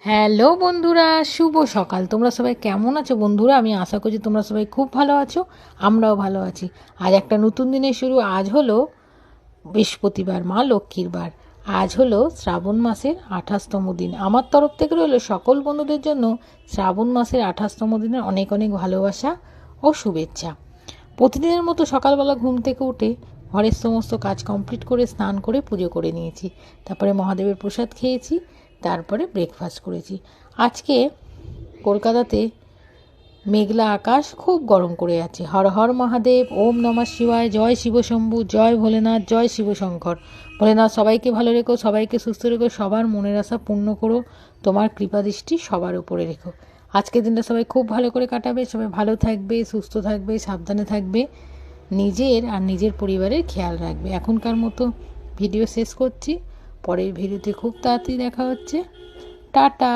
Hello বন্ধুরা, শুভ সকাল। তোমরা সবাই কেমন আছো বন্ধুরা? আমি আশা করছি তোমরা সবাই খুব ভালো আছো, আমরাও ভালো আছি। আজ একটা নতুন দিনের শুরু। আজ হলো বৃহস্পতিবার, মা লক্ষ্মীর বার। আজ হলো শ্রাবণ মাসের 28তম দিন। আমার তরফ থেকে রইল সকল বন্ধুদের জন্য শ্রাবণ মাসের 28তম দিনের অনেক অনেক ভালোবাসা ও শুভেচ্ছা। প্রতিদিনের মতো সকালবেলা ঘুম থেকে উঠে ঘরের সমস্ত কাজ কমপ্লিট করে স্নান করে পুজো করে নিয়েছি। তারপরে মহাদেবের প্রসাদ খেয়েছি, তারপরে ব্রেকফাস্ট করেছি। আজকে কলকাতাতে মেঘলা আকাশ, খুব গরম করে আছে। হর হর মহাদেব, ওম নমঃ শিবায়, জয় শিবশম্ভু, জয় ভোলেনাথ, জয় শিবশঙ্কর। ভোলেনাথ সবাইকে ভালো রেখো, সবাইকে সুস্থ রেখো, সবার মনের আশা পূর্ণ করো, তোমার কৃপা দৃষ্টি সবার উপরে রেখো। আজকের দিনটা সবাই খুব ভালো করে কাটাবে, সবাই ভালো থাকবে, সুস্থ থাকবে, সাবধানে থাকবে, নিজের আর নিজের পরিবারের খেয়াল রাখবে। এখনকার মতো ভিডিও শেষ করছি। পরের ভিডিওতে খুব তাড়াতাড়ি দেখা হচ্ছে। টাটা।